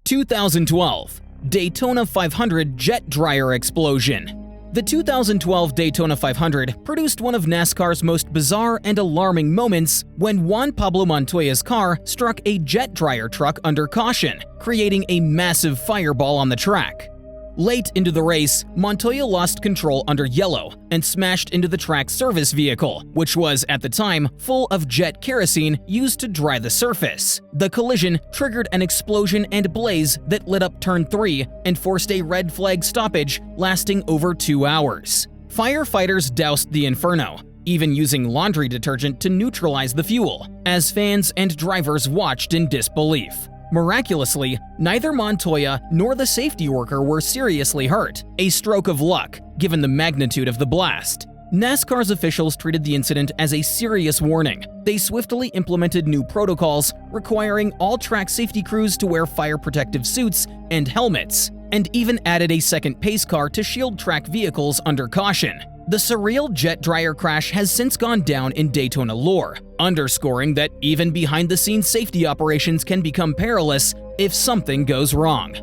2012 Daytona 500 jet dryer explosion. The 2012 Daytona 500 produced one of NASCAR's most bizarre and alarming moments when Juan Pablo Montoya's car struck a jet dryer truck under caution, creating a massive fireball on the track. Late into the race, Montoya lost control under yellow and smashed into the track's service vehicle, which was, at the time, full of jet kerosene used to dry the surface. The collision triggered an explosion and blaze that lit up Turn 3 and forced a red flag stoppage lasting over 2 hours. Firefighters doused the inferno, even using laundry detergent to neutralize the fuel, as fans and drivers watched in disbelief. Miraculously, neither Montoya nor the safety worker were seriously hurt, a stroke of luck given the magnitude of the blast. NASCAR's officials treated the incident as a serious warning. They swiftly implemented new protocols requiring all track safety crews to wear fire protective suits and helmets, and even added a second pace car to shield track vehicles under caution. The surreal jet dryer crash has since gone down in Daytona lore, underscoring that even behind-the-scenes safety operations can become perilous if something goes wrong.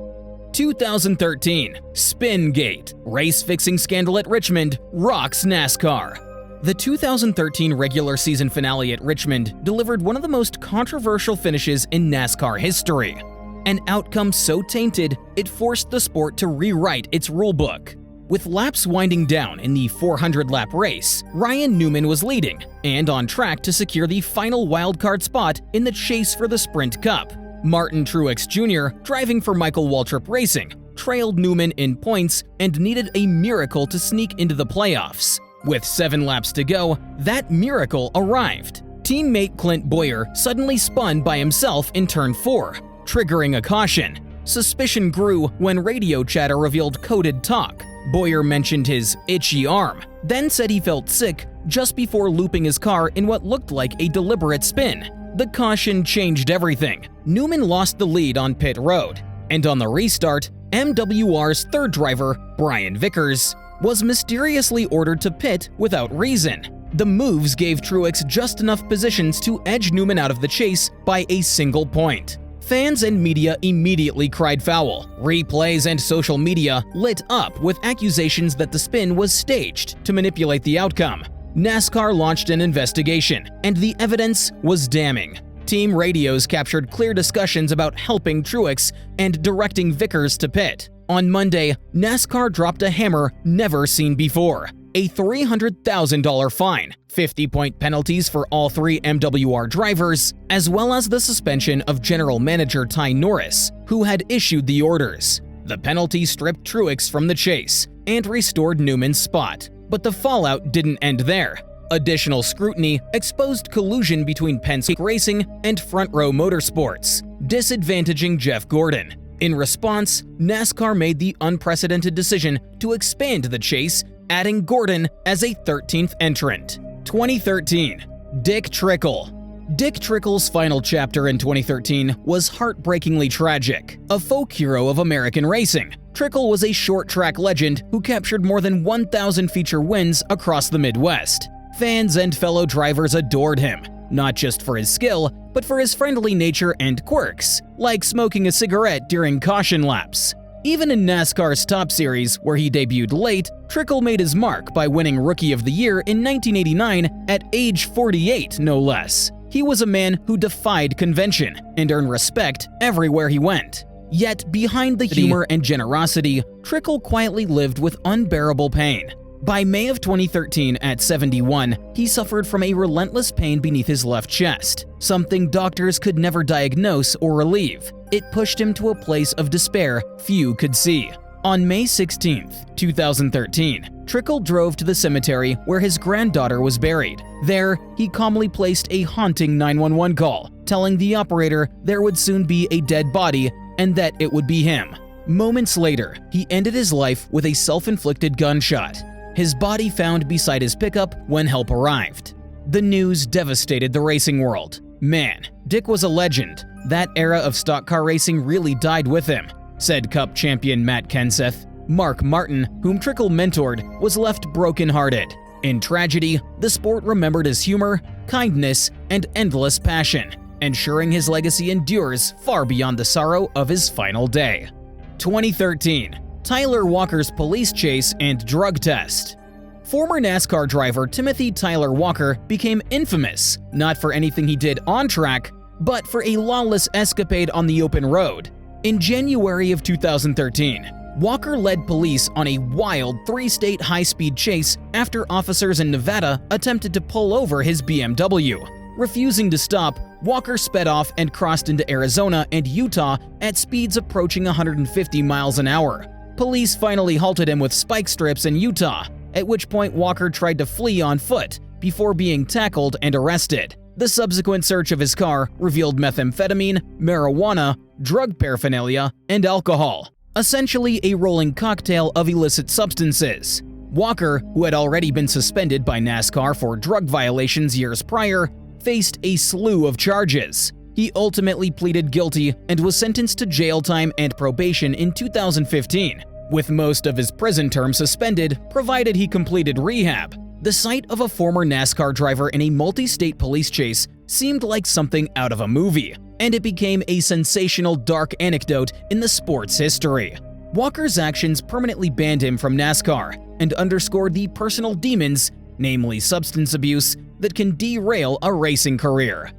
2013 Spingate, race-fixing scandal at Richmond, rocks NASCAR. The 2013 regular season finale at Richmond delivered one of the most controversial finishes in NASCAR history. An outcome so tainted, it forced the sport to rewrite its rulebook. With laps winding down in the 400-lap race, Ryan Newman was leading and on track to secure the final wildcard spot in the chase for the Sprint Cup. Martin Truex Jr., driving for Michael Waltrip Racing, trailed Newman in points and needed a miracle to sneak into the playoffs. With 7 laps to go, that miracle arrived. Teammate Clint Bowyer suddenly spun by himself in Turn 4, triggering a caution. Suspicion grew when radio chatter revealed coded talk. Bowyer mentioned his itchy arm, then said he felt sick just before looping his car in what looked like a deliberate spin. The caution changed everything. Newman lost the lead on pit road, and on the restart, MWR's third driver, Brian Vickers, was mysteriously ordered to pit without reason. The moves gave Truex just enough positions to edge Newman out of the chase by a single point. Fans and media immediately cried foul. Replays and social media lit up with accusations that the spin was staged to manipulate the outcome. NASCAR launched an investigation, and the evidence was damning. Team radios captured clear discussions about helping Truex and directing Vickers to pit. On Monday, NASCAR dropped a hammer never seen before: a $300,000 fine, 50-point penalties for all 3 MWR drivers, as well as the suspension of General Manager Ty Norris, who had issued the orders. The penalty stripped Truex from the chase and restored Newman's spot. But the fallout didn't end there. Additional scrutiny exposed collusion between Penske Racing and Front Row Motorsports, disadvantaging Jeff Gordon. In response, NASCAR made the unprecedented decision to expand the chase, adding Gordon as a 13th entrant. 2013 Dick Trickle. Dick Trickle's final chapter in 2013 was heartbreakingly tragic. A folk hero of American racing, Trickle was a short-track legend who captured more than 1,000 feature wins across the Midwest. Fans and fellow drivers adored him, not just for his skill, but for his friendly nature and quirks, like smoking a cigarette during caution laps. Even in NASCAR's Top Series, where he debuted late, Trickle made his mark by winning Rookie of the Year in 1989 at age 48, no less. He was a man who defied convention and earned respect everywhere he went. Yet, behind the humor and generosity, Trickle quietly lived with unbearable pain. By May of 2013, at 71, he suffered from a relentless pain beneath his left chest, something doctors could never diagnose or relieve. It pushed him to a place of despair few could see. On May 16, 2013, Trickle drove to the cemetery where his granddaughter was buried. There, he calmly placed a haunting 911 call, telling the operator there would soon be a dead body and that it would be him. Moments later, he ended his life with a self-inflicted gunshot. His body found beside his pickup when help arrived. The news devastated the racing world. Man, Dick was a legend. That era of stock car racing really died with him, said Cup champion Matt Kenseth. Mark Martin, whom Trickle mentored, was left brokenhearted. In tragedy, the sport remembered his humor, kindness, and endless passion. ensuring his legacy endures far beyond the sorrow of his final day. 2013. Tyler Walker's police chase and drug test. Former NASCAR driver Timothy Tyler Walker became infamous not for anything he did on track, but for a lawless escapade on the open road. In January of 2013, Walker led police on a wild 3-state high-speed chase after officers in Nevada attempted to pull over his BMW. Refusing to stop, Walker sped off and crossed into Arizona and Utah at speeds approaching 150 miles an hour. Police finally halted him with spike strips in Utah, at which point Walker tried to flee on foot before being tackled and arrested. The subsequent search of his car revealed methamphetamine, marijuana, drug paraphernalia, and alcohol. Essentially a rolling cocktail of illicit substances. Walker, who had already been suspended by NASCAR for drug violations years prior, faced a slew of charges. He ultimately pleaded guilty and was sentenced to jail time and probation in 2015, with most of his prison term suspended provided he completed rehab. The sight of a former NASCAR driver in a multi-state police chase seemed like something out of a movie, and it became a sensational dark anecdote in the sport's history. Walker's actions permanently banned him from NASCAR and underscored the personal demons, namely substance abuse, that can derail a racing career.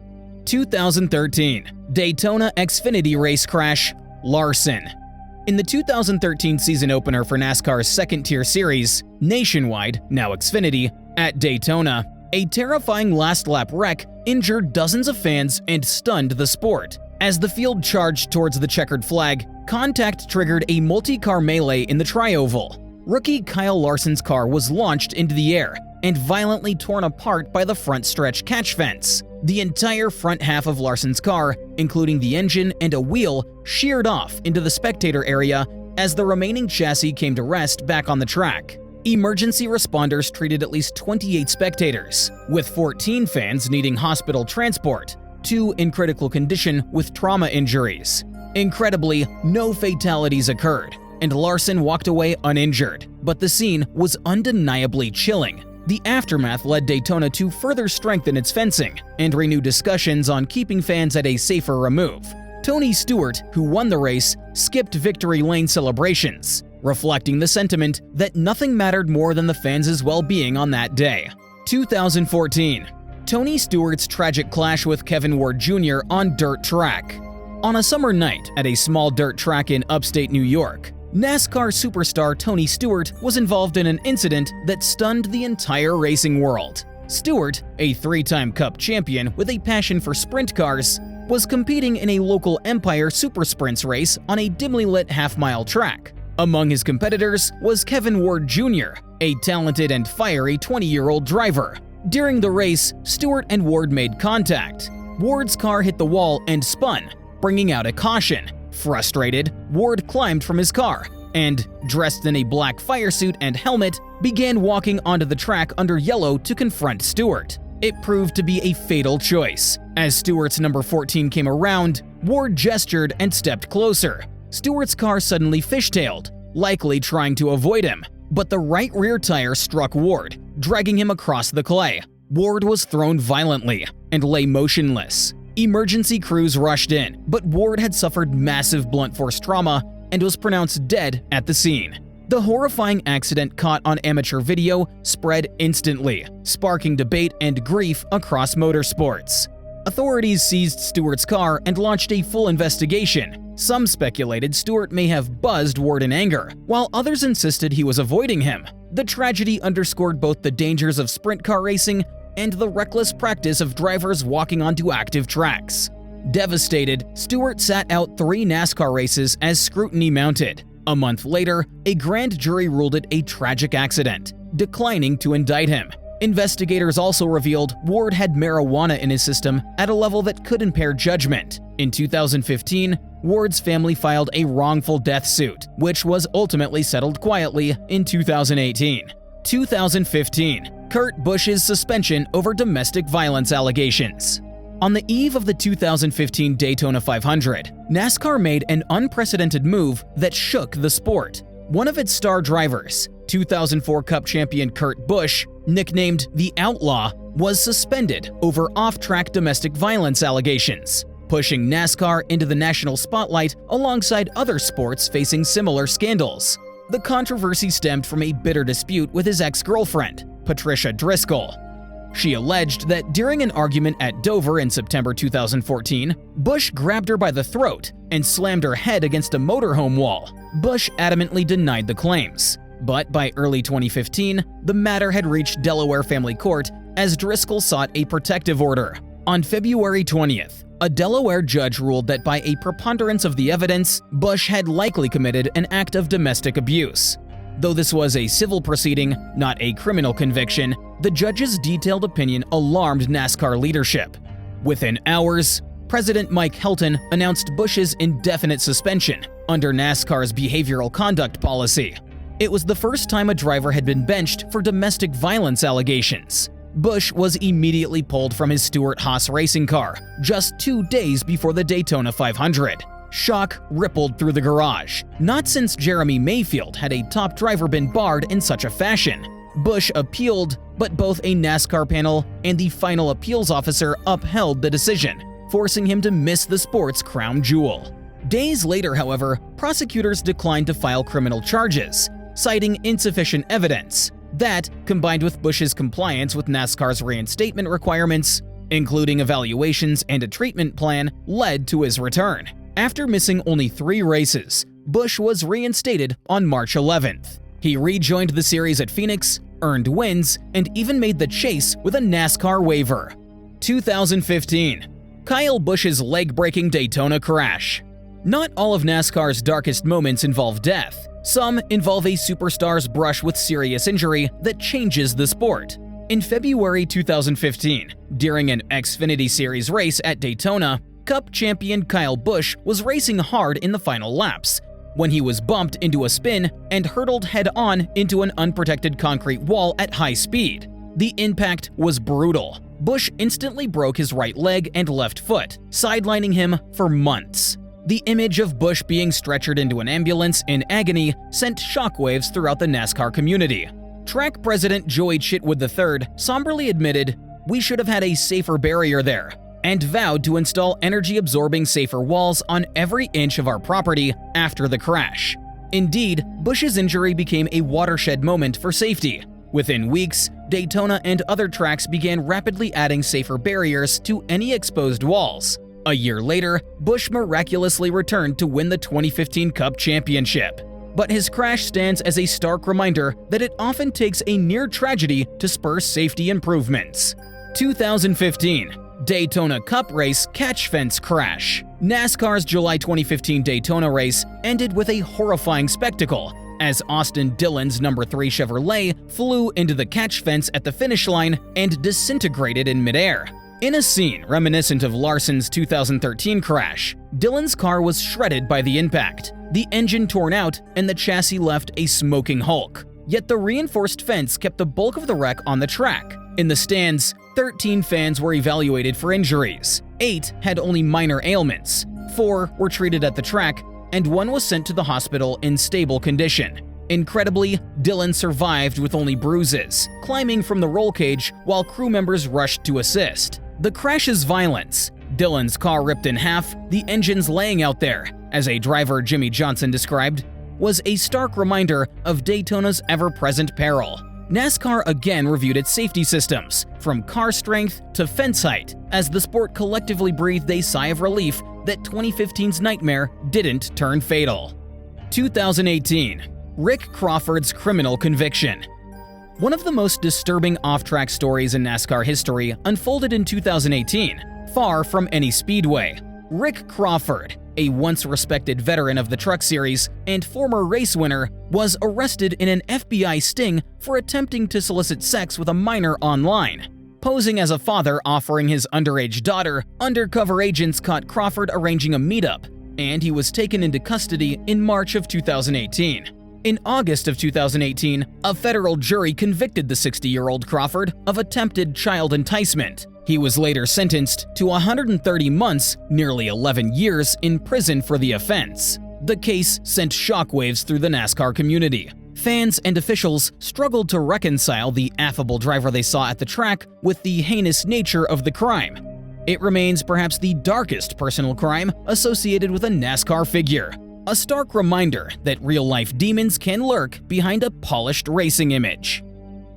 2013. Daytona Xfinity race crash, Larson. In the 2013 season opener for NASCAR's second-tier series, Nationwide, now Xfinity, at Daytona, a terrifying last-lap wreck injured dozens of fans and stunned the sport. As the field charged towards the checkered flag, contact triggered a multi-car melee in the tri-oval. Rookie Kyle Larson's car was launched into the air and violently torn apart by the front stretch catch fence. The entire front half of Larson's car, including the engine and a wheel, sheared off into the spectator area as the remaining chassis came to rest back on the track. Emergency responders treated at least 28 spectators, with 14 fans needing hospital transport, 2 in critical condition with trauma injuries. Incredibly, no fatalities occurred, and Larson walked away uninjured, but the scene was undeniably chilling. The aftermath led Daytona to further strengthen its fencing and renew discussions on keeping fans at a safer remove. Tony Stewart, who won the race, skipped victory lane celebrations, reflecting the sentiment that nothing mattered more than the fans' well-being on that day. 2014. Tony Stewart's tragic clash with Kevin Ward Jr. on dirt track. On a summer night at a small dirt track in upstate New York, NASCAR superstar Tony Stewart was involved in an incident that stunned the entire racing world. Stewart, a 3-time Cup champion with a passion for sprint cars, was competing in a local Empire Super Sprints race on a dimly lit half-mile track. Among his competitors was Kevin Ward Jr., a talented and fiery 20-year-old driver. During the race, Stewart and Ward made contact. Ward's car hit the wall and spun, bringing out a caution. Frustrated, Ward climbed from his car and, dressed in a black fire suit and helmet, began walking onto the track under yellow to confront Stewart. It proved to be a fatal choice. As Stewart's number 14 came around, Ward gestured and stepped closer. Stewart's car suddenly fishtailed, likely trying to avoid him, but the right rear tire struck Ward, dragging him across the clay. Ward was thrown violently and lay motionless. Emergency crews rushed in, but Ward had suffered massive blunt force trauma and was pronounced dead at the scene. The horrifying accident caught on amateur video spread instantly, sparking debate and grief across motorsports. Authorities seized Stewart's car and launched a full investigation. Some speculated Stewart may have buzzed Ward in anger, while others insisted he was avoiding him. The tragedy underscored both the dangers of sprint car racing and the reckless practice of drivers walking onto active tracks. Devastated, Stewart sat out 3 NASCAR races as scrutiny mounted. A month later, a grand jury ruled it a tragic accident, declining to indict him. Investigators also revealed Ward had marijuana in his system at a level that could impair judgment. In 2015, Ward's family filed a wrongful death suit, which was ultimately settled quietly in 2018. 2015. Kurt Busch's suspension over domestic violence allegations. On the eve of the 2015 Daytona 500, NASCAR made an unprecedented move that shook the sport. One of its star drivers, 2004 Cup champion Kurt Busch, nicknamed the Outlaw, was suspended over off-track domestic violence allegations, pushing NASCAR into the national spotlight alongside other sports facing similar scandals. The controversy stemmed from a bitter dispute with his ex-girlfriend, Patricia Driscoll. She alleged that during an argument at Dover in September 2014, Busch grabbed her by the throat and slammed her head against a motorhome wall. Busch adamantly denied the claims. But by early 2015, the matter had reached Delaware Family Court as Driscoll sought a protective order. On February 20th, a Delaware judge ruled that by a preponderance of the evidence, Busch had likely committed an act of domestic abuse. Though this was a civil proceeding, not a criminal conviction, the judge's detailed opinion alarmed NASCAR leadership. Within hours, President Mike Helton announced Busch's indefinite suspension under NASCAR's behavioral conduct policy. It was the first time a driver had been benched for domestic violence allegations. Busch was immediately pulled from his Stewart Haas racing car just 2 days before the Daytona 500. Shock rippled through the garage. Not since Jeremy Mayfield had a top driver been barred in such a fashion. Busch appealed, but both a NASCAR panel and the final appeals officer upheld the decision, forcing him to miss the sport's crown jewel. Days later, however, prosecutors declined to file criminal charges, citing insufficient evidence. That, combined with Busch's compliance with NASCAR's reinstatement requirements, including evaluations and a treatment plan, led to his return. After missing only 3 races, Busch was reinstated on March 11th. He rejoined the series at Phoenix, earned wins, and even made the chase with a NASCAR waiver. 2015. Kyle Busch's leg-breaking Daytona crash. Not all of NASCAR's darkest moments involve death. Some involve a superstar's brush with serious injury that changes the sport. In February 2015, during an Xfinity Series race at Daytona, Cup champion Kyle Busch was racing hard in the final laps when he was bumped into a spin and hurtled head-on into an unprotected concrete wall at high speed. The impact was brutal. Busch instantly broke his right leg and left foot, sidelining him for months. The image of Busch being stretchered into an ambulance in agony sent shockwaves throughout the NASCAR community. Track president Joey Chitwood III somberly admitted, "We should have had a safer barrier there," and vowed to install energy-absorbing safer walls on every inch of our property after the crash. Indeed, Busch's injury became a watershed moment for safety. Within weeks, Daytona and other tracks began rapidly adding safer barriers to any exposed walls. A year later, Busch miraculously returned to win the 2015 Cup Championship. But his crash stands as a stark reminder that it often takes a near tragedy to spur safety improvements. 2015. Daytona Cup Race Catch Fence Crash. NASCAR's July 2015 Daytona race ended with a horrifying spectacle as Austin Dillon's number 3 Chevrolet flew into the catch fence at the finish line and disintegrated in midair. In a scene reminiscent of Larson's 2013 crash, Dillon's car was shredded by the impact, the engine torn out, and the chassis left a smoking hulk. Yet the reinforced fence kept the bulk of the wreck on the track. In the stands, 13 fans were evaluated for injuries. 8 had only minor ailments, 4 were treated at the track, and 1 was sent to the hospital in stable condition. Incredibly, Dillon survived with only bruises, climbing from the roll cage while crew members rushed to assist. The crash's violence, Dillon's car ripped in half, the engines laying out there, as a driver Jimmy Johnson described, was a stark reminder of Daytona's ever-present peril. NASCAR again reviewed its safety systems, from car strength to fence height, as the sport collectively breathed a sigh of relief that 2015's nightmare didn't turn fatal. 2018. Rick Crawford's criminal conviction. One of the most disturbing off-track stories in NASCAR history unfolded in 2018, far from any speedway. Rick Crawford, a once-respected veteran of the Truck Series and former race winner, was arrested in an FBI sting for attempting to solicit sex with a minor online. Posing as a father offering his underage daughter, undercover agents caught Crawford arranging a meetup, and he was taken into custody in March of 2018. In August of 2018, a federal jury convicted the 60-year-old Crawford of attempted child enticement. He was later sentenced to 130 months, nearly 11 years, in prison for the offense. The case sent shockwaves through the NASCAR community. Fans and officials struggled to reconcile the affable driver they saw at the track with the heinous nature of the crime. It remains perhaps the darkest personal crime associated with a NASCAR figure, a stark reminder that real-life demons can lurk behind a polished racing image.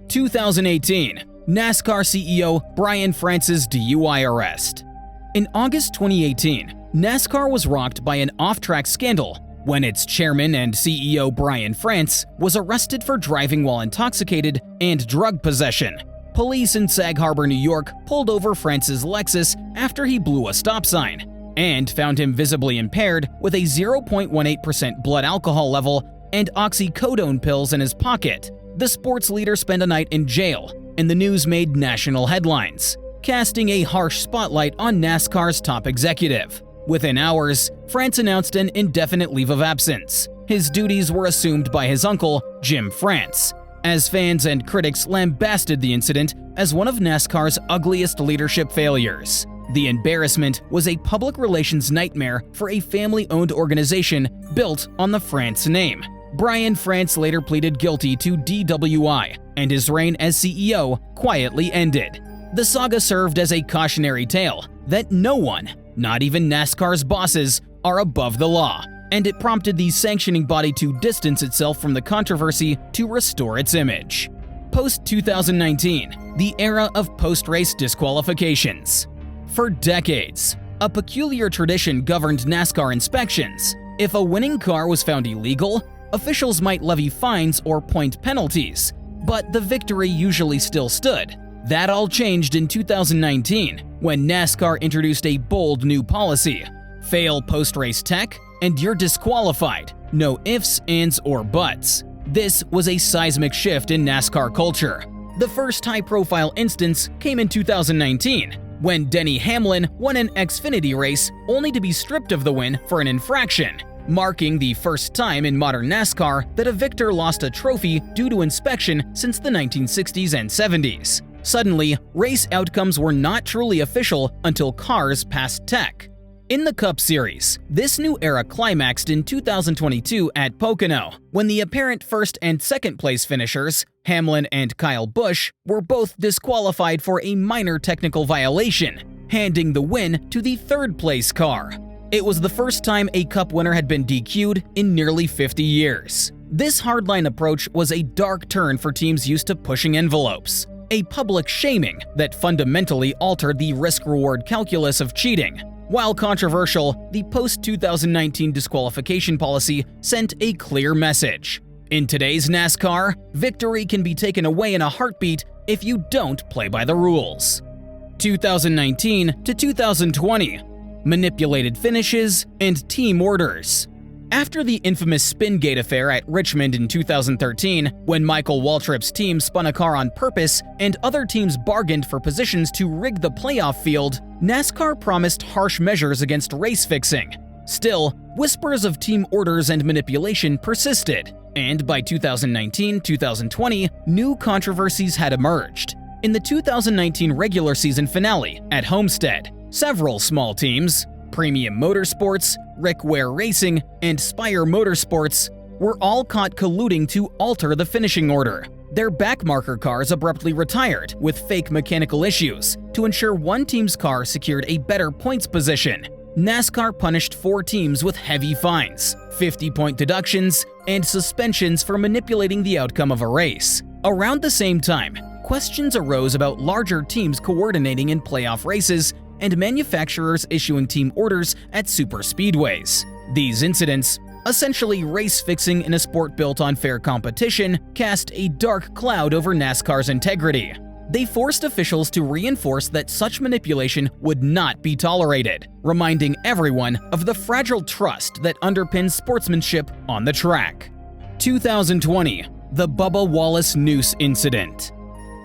2018, NASCAR CEO Brian France's DUI arrest. In August 2018, NASCAR was rocked by an off-track scandal when its chairman and CEO Brian France was arrested for driving while intoxicated and drug possession. Police in Sag Harbor, New York pulled over France's Lexus after he blew a stop sign and found him visibly impaired with a 0.18% blood alcohol level and oxycodone pills in his pocket. The sports leader spent a night in jail, and the news made national headlines, casting a harsh spotlight on NASCAR's top executive. Within hours, France announced an indefinite leave of absence. His duties were assumed by his uncle, Jim France, as fans and critics lambasted the incident as one of NASCAR's ugliest leadership failures. The embarrassment was a public relations nightmare for a family-owned organization built on the France name. Brian France later pleaded guilty to DWI, and his reign as CEO quietly ended. The saga served as a cautionary tale that no one, not even NASCAR's bosses, are above the law, and it prompted the sanctioning body to distance itself from the controversy to restore its image. Post-2019, the era of post-race disqualifications. For decades, a peculiar tradition governed NASCAR inspections. If a winning car was found illegal, officials might levy fines or point penalties, but the victory usually still stood. That all changed in 2019, when NASCAR introduced a bold new policy: fail post-race tech, and you're disqualified. No ifs, ands, or buts. This was a seismic shift in NASCAR culture. The first high-profile instance came in 2019, when Denny Hamlin won an Xfinity race only to be stripped of the win for an infraction, marking the first time in modern NASCAR that a victor lost a trophy due to inspection since the 1960s and 70s. Suddenly, race outcomes were not truly official until cars passed tech. In the Cup Series, this new era climaxed in 2022 at Pocono, when the apparent first and second place finishers, Hamlin and Kyle Busch, were both disqualified for a minor technical violation, handing the win to the third place car. It was the first time a Cup winner had been DQ'd in nearly 50 years. This hardline approach was a dark turn for teams used to pushing envelopes, a public shaming that fundamentally altered the risk-reward calculus of cheating. While controversial, the post-2019 disqualification policy sent a clear message. In today's NASCAR, victory can be taken away in a heartbeat if you don't play by the rules. 2019 to 2020, manipulated finishes and team orders. After the infamous Spingate affair at Richmond in 2013, when Michael Waltrip's team spun a car on purpose and other teams bargained for positions to rig the playoff field, NASCAR promised harsh measures against race fixing. Still, whispers of team orders and manipulation persisted, and by 2019-2020, new controversies had emerged. In the 2019 regular season finale at Homestead, several small teams, Premium Motorsports, Ware Racing, and Spire Motorsports, were all caught colluding to alter the finishing order. Their backmarker cars abruptly retired with fake mechanical issues to ensure one team's car secured a better points position. NASCAR punished 4 teams with heavy fines, 50-point deductions, and suspensions for manipulating the outcome of a race. Around the same time, questions arose about larger teams coordinating in playoff races and manufacturers issuing team orders at superspeedways. These incidents, essentially race fixing in a sport built on fair competition, cast a dark cloud over NASCAR's integrity. They forced officials to reinforce that such manipulation would not be tolerated, reminding everyone of the fragile trust that underpins sportsmanship on the track. 2020, the Bubba Wallace noose incident.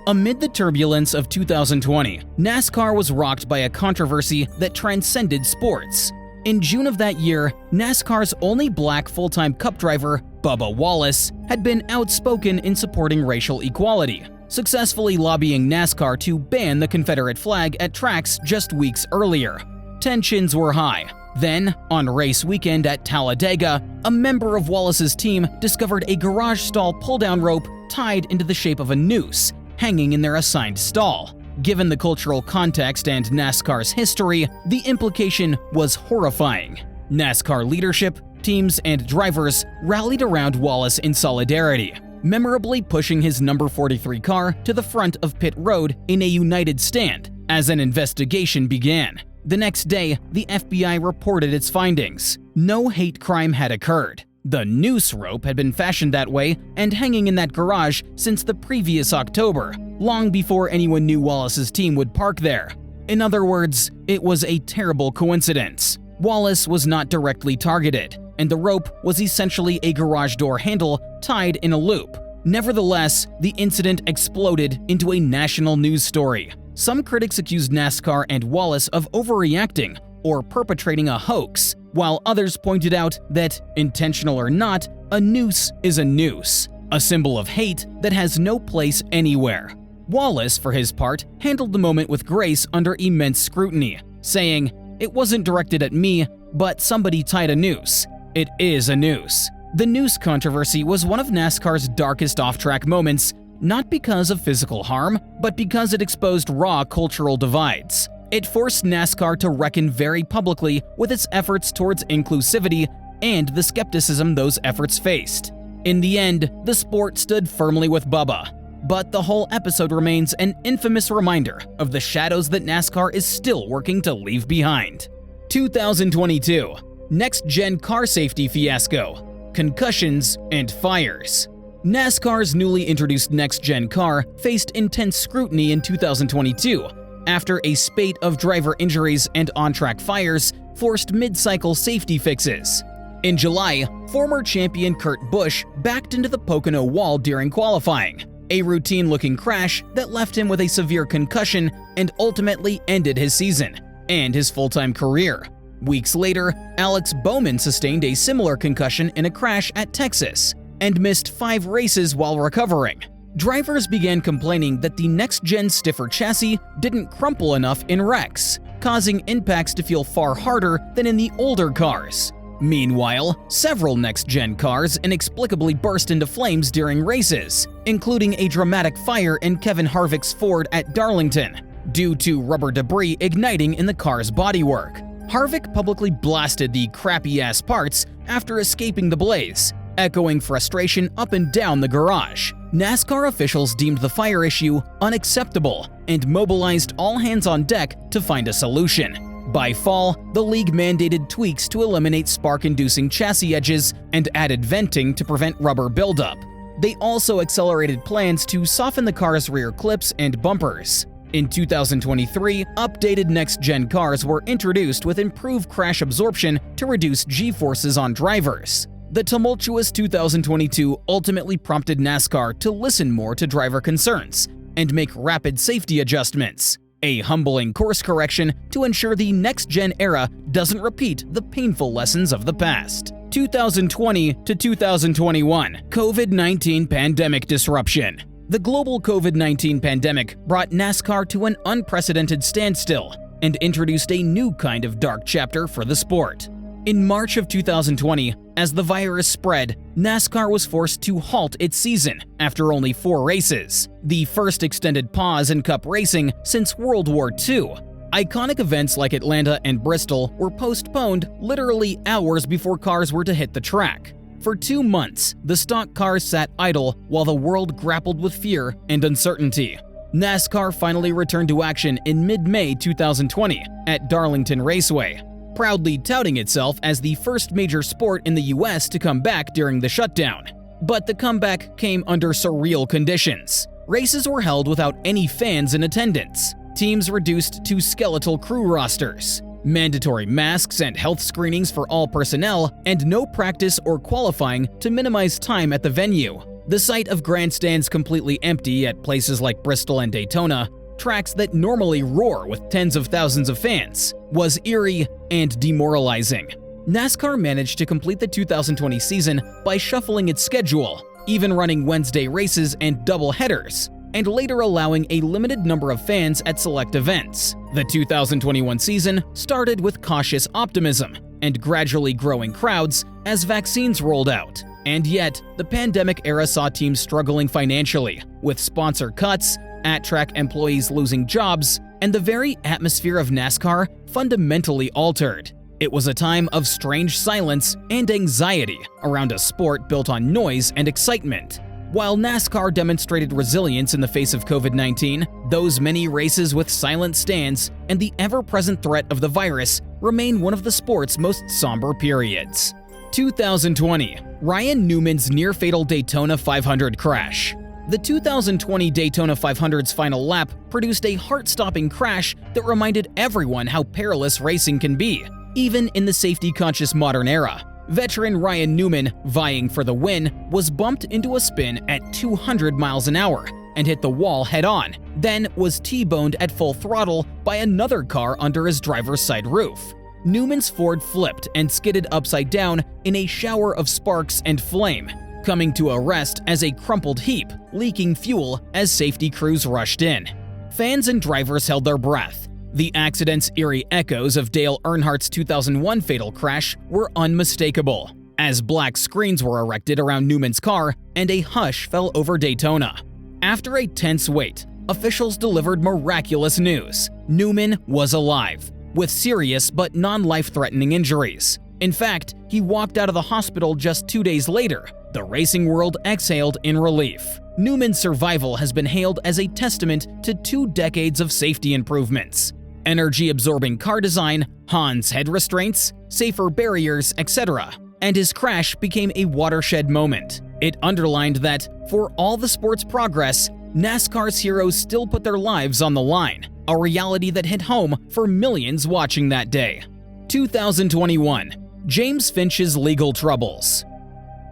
Amid the turbulence of 2020, NASCAR was rocked by a controversy that transcended sports. In June of that year, NASCAR's only black full-time Cup driver, Bubba Wallace, had been outspoken in supporting racial equality, successfully lobbying NASCAR to ban the Confederate flag at tracks just weeks earlier. Tensions were high. Then, on race weekend at Talladega, a member of Wallace's team discovered a garage stall pull-down rope tied into the shape of a noose, hanging in their assigned stall. Given the cultural context and NASCAR's history, the implication was horrifying. NASCAR leadership, teams, and drivers rallied around Wallace in solidarity, memorably pushing his number 43 car to the front of pit road in a united stand as an investigation began. The next day, the FBI reported its findings. No hate crime had occurred. The noose rope had been fashioned that way and hanging in that garage since the previous October, long before anyone knew Wallace's team would park there. In other words, it was a terrible coincidence. Wallace was not directly targeted, and the rope was essentially a garage door handle tied in a loop. Nevertheless, the incident exploded into a national news story. Some critics accused NASCAR and Wallace of overreacting or perpetrating a hoax, while others pointed out that, intentional or not, a noose is a noose, a symbol of hate that has no place anywhere. Wallace, for his part, handled the moment with grace under immense scrutiny, saying, "It wasn't directed at me, but somebody tied a noose. It is a noose." The noose controversy was one of NASCAR's darkest off-track moments, not because of physical harm, but because it exposed raw cultural divides. It forced NASCAR to reckon very publicly with its efforts towards inclusivity and the skepticism those efforts faced. In the end, the sport stood firmly with Bubba, but the whole episode remains an infamous reminder of the shadows that NASCAR is still working to leave behind. 2022 Next-Gen Car Safety Fiasco, Concussions and Fires. NASCAR's newly introduced next-gen car faced intense scrutiny in 2022 after a spate of driver injuries and on-track fires forced mid-cycle safety fixes. In July, former champion Kurt Busch backed into the Pocono wall during qualifying, a routine-looking crash that left him with a severe concussion and ultimately ended his season and his full-time career. Weeks later, Alex Bowman sustained a similar concussion in a crash at Texas and missed 5 races while recovering. Drivers began complaining that the next-gen stiffer chassis didn't crumple enough in wrecks, causing impacts to feel far harder than in the older cars. Meanwhile, several next-gen cars inexplicably burst into flames during races, including a dramatic fire in Kevin Harvick's Ford at Darlington, due to rubber debris igniting in the car's bodywork. Harvick publicly blasted the crappy-ass parts after escaping the blaze, echoing frustration up and down the garage. NASCAR officials deemed the fire issue unacceptable and mobilized all hands on deck to find a solution. By fall, the league mandated tweaks to eliminate spark-inducing chassis edges and added venting to prevent rubber buildup. They also accelerated plans to soften the car's rear clips and bumpers. In 2023, updated next-gen cars were introduced with improved crash absorption to reduce G-forces on drivers. The tumultuous 2022 ultimately prompted NASCAR to listen more to driver concerns and make rapid safety adjustments, a humbling course correction to ensure the next-gen era doesn't repeat the painful lessons of the past. 2020 to 2021 COVID-19 pandemic disruption. The global COVID-19 pandemic brought NASCAR to an unprecedented standstill and introduced a new kind of dark chapter for the sport. In March of 2020, as the virus spread, NASCAR was forced to halt its season after only 4 races, the first extended pause in Cup racing since World War II. Iconic events like Atlanta and Bristol were postponed literally hours before cars were to hit the track. For 2 months, the stock cars sat idle while the world grappled with fear and uncertainty. NASCAR finally returned to action in mid-May 2020 at Darlington Raceway, proudly touting itself as the first major sport in the US to come back during the shutdown. But the comeback came under surreal conditions. Races were held without any fans in attendance, teams reduced to skeletal crew rosters, mandatory masks and health screenings for all personnel, and no practice or qualifying to minimize time at the venue. The sight of grandstands completely empty at places like Bristol and Daytona, tracks that normally roar with tens of thousands of fans, was eerie and demoralizing. NASCAR managed to complete the 2020 season by shuffling its schedule, even running Wednesday races and double headers, and later allowing a limited number of fans at select events. The 2021 season started with cautious optimism and gradually growing crowds as vaccines rolled out. And yet, the pandemic era saw teams struggling financially, with sponsor cuts, at-track employees losing jobs, and the very atmosphere of NASCAR fundamentally altered. It was a time of strange silence and anxiety around a sport built on noise and excitement. While NASCAR demonstrated resilience in the face of COVID-19, those many races with silent stands and the ever-present threat of the virus remain one of the sport's most somber periods. 2020, Ryan Newman's near-fatal Daytona 500 crash. The 2020 Daytona 500's final lap produced a heart-stopping crash that reminded everyone how perilous racing can be, even in the safety-conscious modern era. Veteran Ryan Newman, vying for the win, was bumped into a spin at 200 miles an hour and hit the wall head-on, then was T-boned at full throttle by another car under his driver's side roof. Newman's Ford flipped and skidded upside down in a shower of sparks and flame, coming to a rest as a crumpled heap, leaking fuel as safety crews rushed in. Fans and drivers held their breath. The accident's eerie echoes of Dale Earnhardt's 2001 fatal crash were unmistakable, as black screens were erected around Newman's car and a hush fell over Daytona. After a tense wait, officials delivered miraculous news. Newman was alive, with serious but non-life-threatening injuries. In fact, he walked out of the hospital just 2 days later. The racing world exhaled in relief. Newman's survival has been hailed as a testament to 2 decades of safety improvements: energy-absorbing car design, Hans head restraints, safer barriers, etc. And his crash became a watershed moment. It underlined that, for all the sport's progress, NASCAR's heroes still put their lives on the line, a reality that hit home for millions watching that day. 2021, James Finch's legal troubles.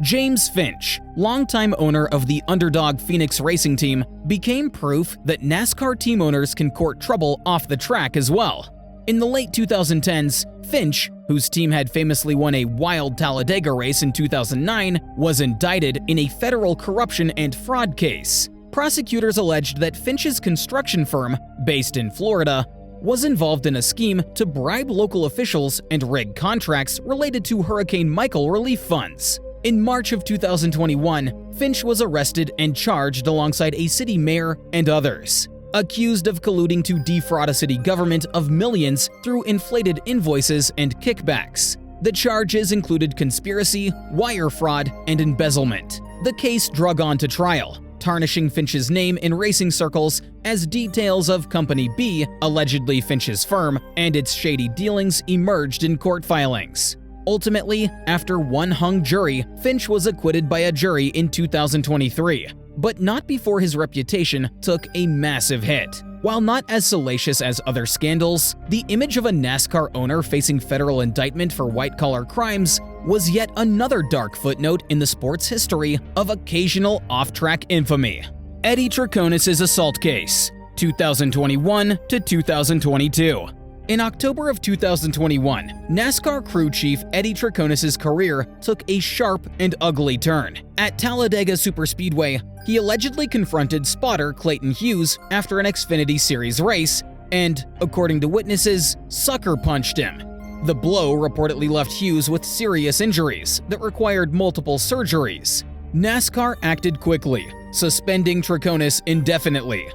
James Finch, longtime owner of the underdog Phoenix racing team, became proof that NASCAR team owners can court trouble off the track as well. In the late 2010s, Finch, whose team had famously won a wild Talladega race in 2009, was indicted in a federal corruption and fraud case. Prosecutors alleged that Finch's construction firm, based in Florida, was involved in a scheme to bribe local officials and rig contracts related to Hurricane Michael relief funds. In March of 2021, Finch was arrested and charged alongside a city mayor and others, accused of colluding to defraud a city government of millions through inflated invoices and kickbacks. The charges included conspiracy, wire fraud, and embezzlement. The case drug on to trial, tarnishing Finch's name in racing circles as details of Company B, allegedly Finch's firm, and its shady dealings emerged in court filings. Ultimately, after one hung jury, Finch was acquitted by a jury in 2023, but not before his reputation took a massive hit. While not as salacious as other scandals, the image of a NASCAR owner facing federal indictment for white-collar crimes was yet another dark footnote in the sport's history of occasional off-track infamy. Eddie Troconis' assault case, 2021 to 2022. In October of 2021, NASCAR crew chief Eddie Troconis' career took a sharp and ugly turn. At Talladega Superspeedway, he allegedly confronted spotter Clayton Hughes after an Xfinity Series race and, according to witnesses, sucker punched him. The blow reportedly left Hughes with serious injuries that required multiple surgeries. NASCAR acted quickly, suspending Troconis indefinitely.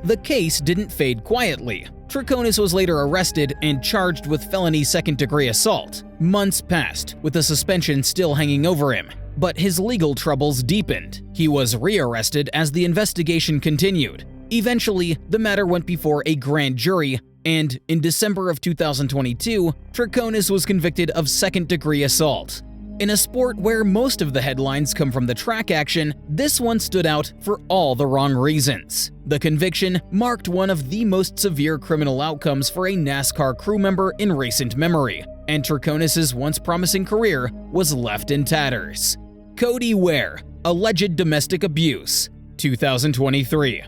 The case didn't fade quietly. Troconis was later arrested and charged with felony second-degree assault. Months passed, with the suspension still hanging over him, but his legal troubles deepened. He was re-arrested as the investigation continued. Eventually, the matter went before a grand jury, and in December of 2022, Troconis was convicted of second-degree assault. In a sport where most of the headlines come from the track action, this one stood out for all the wrong reasons. The conviction marked one of the most severe criminal outcomes for a NASCAR crew member in recent memory, and Troconis' once promising career was left in tatters. Cody Ware, alleged domestic abuse, 2023.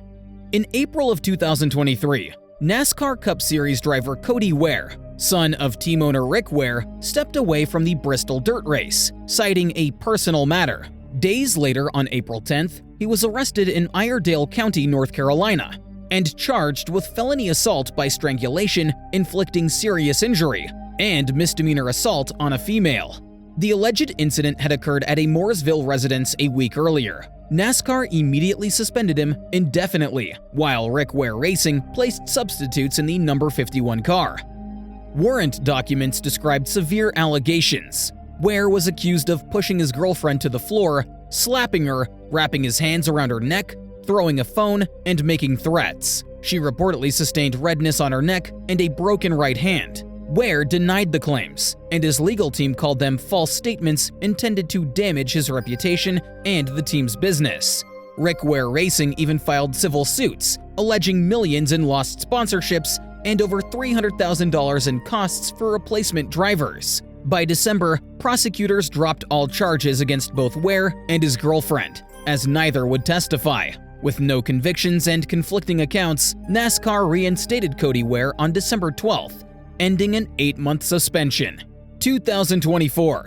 In April of 2023, NASCAR Cup Series driver Cody Ware, son of team owner Rick Ware, stepped away from the Bristol dirt race, citing a personal matter. Days later, on April 10th, he was arrested in Iredell County, North Carolina, and charged with felony assault by strangulation inflicting serious injury and misdemeanor assault on a female. The alleged incident had occurred at a Mooresville residence a week earlier. NASCAR immediately suspended him indefinitely, while Rick Ware Racing placed substitutes in the number 51 car. Warrant documents described severe allegations. Ware was accused of pushing his girlfriend to the floor, slapping her, wrapping his hands around her neck, throwing a phone, and making threats. She reportedly sustained redness on her neck and a broken right hand. Ware denied the claims, and his legal team called them false statements intended to damage his reputation and the team's business. Rick Ware Racing even filed civil suits, alleging millions in lost sponsorships and over $300,000 in costs for replacement drivers. By December, prosecutors dropped all charges against both Ware and his girlfriend, as neither would testify. With no convictions and conflicting accounts, NASCAR reinstated Cody Ware on December 12th, ending an 8-month suspension. 2024.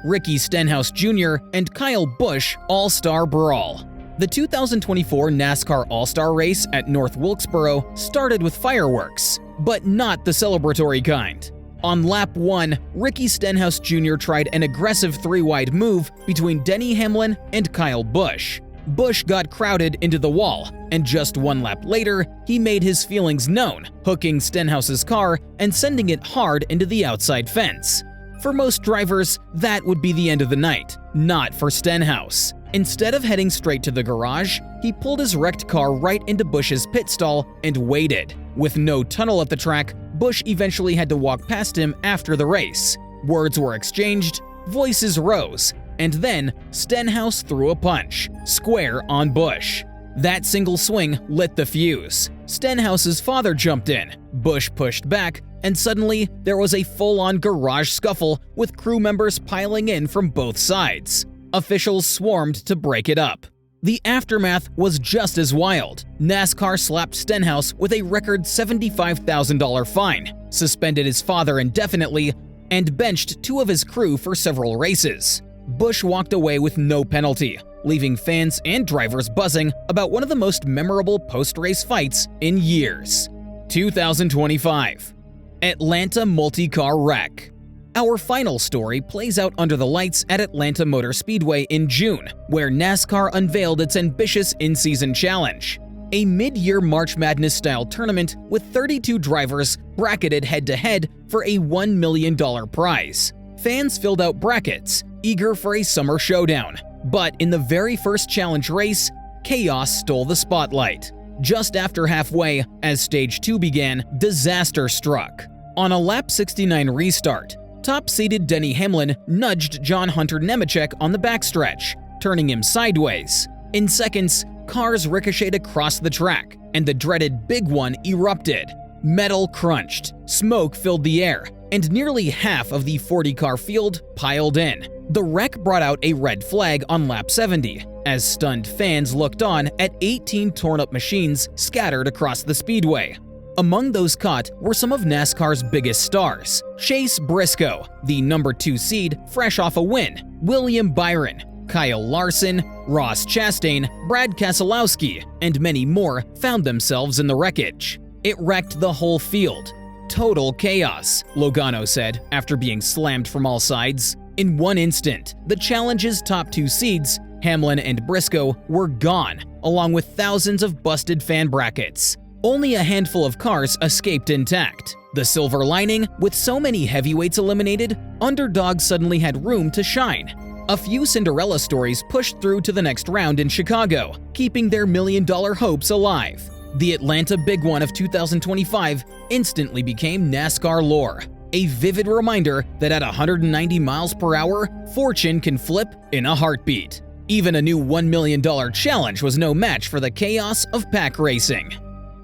Ricky Stenhouse Jr. and Kyle Busch All-Star Brawl. The 2024 NASCAR All-Star race at North Wilkesboro started with fireworks, but not the celebratory kind. On lap 1, Ricky Stenhouse Jr. tried an aggressive 3-wide move between Denny Hamlin and Kyle Busch. Busch got crowded into the wall, and just 1 lap later, he made his feelings known, hooking Stenhouse's car and sending it hard into the outside fence. For most drivers, that would be the end of the night. Not for Stenhouse. Instead of heading straight to the garage, he pulled his wrecked car right into Busch's pit stall and waited. With no tunnel at the track, Busch eventually had to walk past him after the race. Words were exchanged, voices rose, and then Stenhouse threw a punch, square on Busch. That single swing lit the fuse. Stenhouse's father jumped in, Busch pushed back, and suddenly there was a full-on garage scuffle with crew members piling in from both sides. Officials swarmed to break it up. The aftermath was just as wild. NASCAR slapped Stenhouse with a record $75,000 fine, suspended his father indefinitely, and benched 2 of his crew for several races. Busch walked away with no penalty, leaving fans and drivers buzzing about one of the most memorable post-race fights in years. 2025. Atlanta multi-car wreck. Our final story plays out under the lights at Atlanta Motor Speedway in June, where NASCAR unveiled its ambitious in-season challenge. A mid-year March Madness-style tournament with 32 drivers bracketed head-to-head for a $1 million prize. Fans filled out brackets, eager for a summer showdown. But in the very first challenge race, chaos stole the spotlight. Just after halfway, as Stage 2 began, disaster struck. On a lap 69 restart, top-seeded Denny Hamlin nudged John Hunter Nemechek on the backstretch, turning him sideways. In seconds, cars ricocheted across the track, and the dreaded Big One erupted. Metal crunched, smoke filled the air, and nearly half of the 40-car field piled in. The wreck brought out a red flag on lap 70, as stunned fans looked on at 18 torn-up machines scattered across the speedway. Among those caught were some of NASCAR's biggest stars: Chase Briscoe, the number 2 seed fresh off a win, William Byron, Kyle Larson, Ross Chastain, Brad Keselowski, and many more found themselves in the wreckage. It wrecked the whole field. Total chaos, Logano said after being slammed from all sides. In one instant, the challenge's top 2 seeds, Hamlin and Briscoe, were gone, along with thousands of busted fan brackets. Only a handful of cars escaped intact. The silver lining, with so many heavyweights eliminated, underdogs suddenly had room to shine. A few Cinderella stories pushed through to the next round in Chicago, keeping their million-dollar hopes alive. The Atlanta Big One of 2025 instantly became NASCAR lore, a vivid reminder that at 190 miles per hour, fortune can flip in a heartbeat. Even a new $1 million challenge was no match for the chaos of pack racing.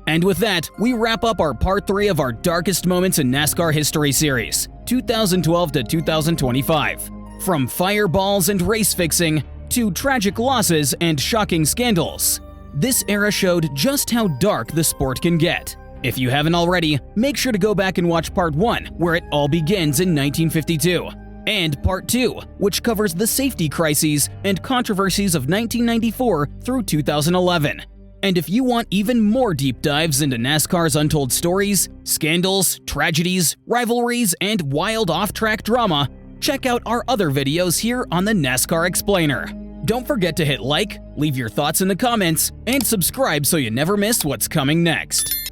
And with that, we wrap up our part 3 of our darkest moments in NASCAR history series, 2012 to 2025. From fireballs and race fixing to tragic losses and shocking scandals, this era showed just how dark the sport can get. If you haven't already, make sure to go back and watch part 1, where it all begins in 1952. and Part 2, which covers the safety crises and controversies of 1994 through 2011. And if you want even more deep dives into NASCAR's untold stories, scandals, tragedies, rivalries, and wild off-track drama, check out our other videos here on the NASCAR Explainer. Don't forget to hit like, leave your thoughts in the comments, and subscribe so you never miss what's coming next.